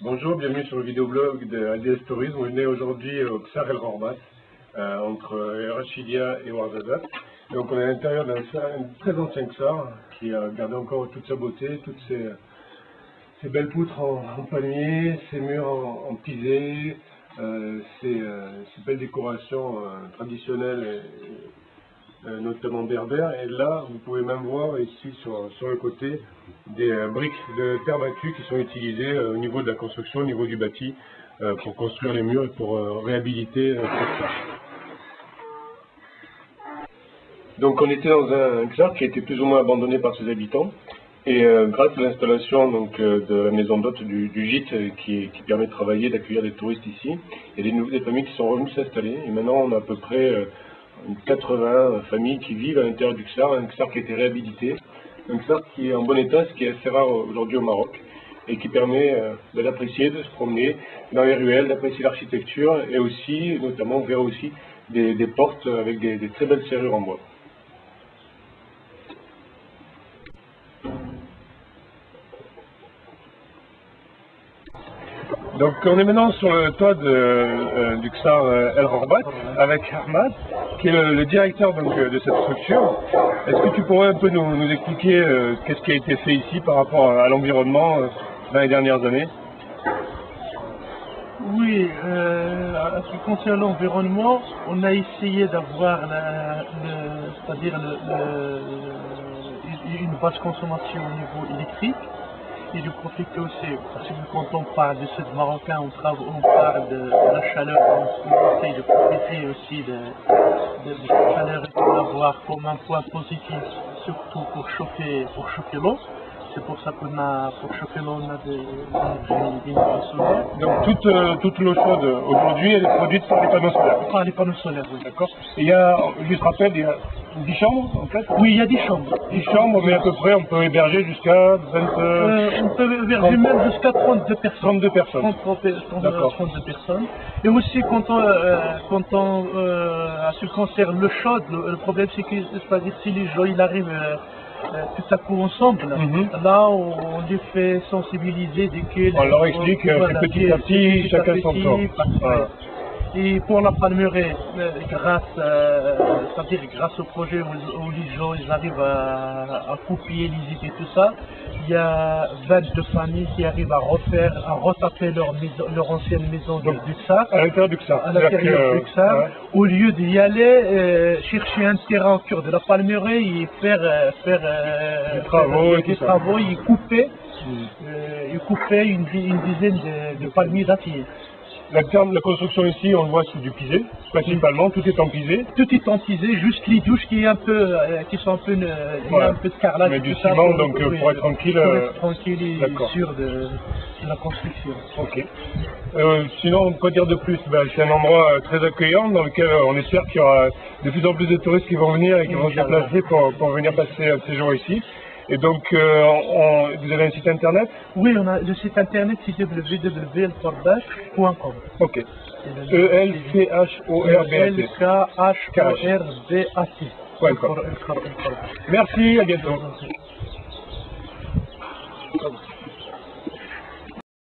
Bonjour, bienvenue sur le vidéoblog de LDS Tourisme. On est aujourd'hui au Ksar El Horbat, entre Rachidia et Ouarzazate. Donc on est à l'intérieur d'un très ancien Ksar qui a gardé encore toute sa beauté, toutes ses belles poutres en palmier, ses murs en pisé, ses belles décorations traditionnelles, notamment berbères. Et là, vous pouvez même voir ici sur le côté des briques de terre battue qui sont utilisées au niveau de la construction, au niveau du bâti, pour construire les murs et pour réhabiliter cette Ksar. Donc on était dans un Ksar qui a été plus ou moins abandonné par ses habitants. Et grâce à l'installation de la maison d'hôte du gîte qui permet de travailler, d'accueillir des touristes ici, il y a des familles qui sont revenues s'installer. Et maintenant on a à peu près 80 familles qui vivent à l'intérieur du Ksar, un Ksar qui a été réhabilité, un Ksar qui est en bon état, ce qui est assez rare aujourd'hui au Maroc, et qui permet d'apprécier, de se promener dans les ruelles, d'apprécier l'architecture, et aussi, notamment, on verra aussi des portes avec des très belles serrures en bois. Donc on est maintenant sur le toit du Ksar El Horbat avec Ahmad, qui est le directeur de cette structure. Est-ce que tu pourrais un peu nous expliquer qu'est-ce qui a été fait ici par rapport à l'environnement dans les dernières années? Oui, à ce qui concerne l'environnement, on a essayé d'avoir une basse consommation au niveau électrique. Et de profiter aussi, parce que quand on parle de sud marocain, on parle de la chaleur, on essaye de profiter aussi de cette chaleur et de l'avoir comme un point positif, surtout pour chauffer l'eau. C'est pour ça qu'on a, pour chauffer l'eau, on a des énergies solaires. Donc toute l'eau chaude aujourd'hui, elle est produite par les panneaux solaires? Par les panneaux solaires, oui. D'accord. Et il y a, je te rappelle, il y a 10 chambres en fait? Oui, il y a 10 chambres. 10 chambres, mais à peu près, on peut héberger jusqu'à 20... on peut héberger même jusqu'à 32 personnes. 32 personnes. 32 personnes. Et aussi, quand on à ce qui concerne le chaud, le problème c'est que, c'est-à-dire si les gens ils arrivent tout à coup ensemble, là on les fait sensibiliser dès que... On leur explique que petit à petit, chacun son tour. Et pour la palmeraie, grâce au projet où les gens ils arrivent à couper les idées, tout ça, il y a 22 familles qui arrivent à retaper leur ancienne maison du Ksar. À l'intérieur du Ksar. À l'intérieur du Ksar, ouais. Au lieu d'y aller, chercher un terrain au cœur de la palmeraie et faire des travaux, et couper une dizaine de palmiers dattiers. La construction ici, on le voit sous du pisé, principalement, tout est en pisé. Tout est en pisé, juste les douches qui sont un peu, il y a un peu de carrelage. Mais du ciment, donc pour être tranquille. Pour être tranquille et sûr de la construction. Ok. Sinon, quoi dire de plus? C'est un endroit très accueillant dans lequel on espère qu'il y aura de plus en plus de touristes qui vont venir et qui vont se déplacer pour venir passer un séjour ici. Et donc, vous avez un site internet? Oui, on a le site internet, c'est www.elhorbat.com. Ok. E-L-C-H-O-R-B-A-T. L-K-H-O-R-B-A-T. Merci, à bientôt.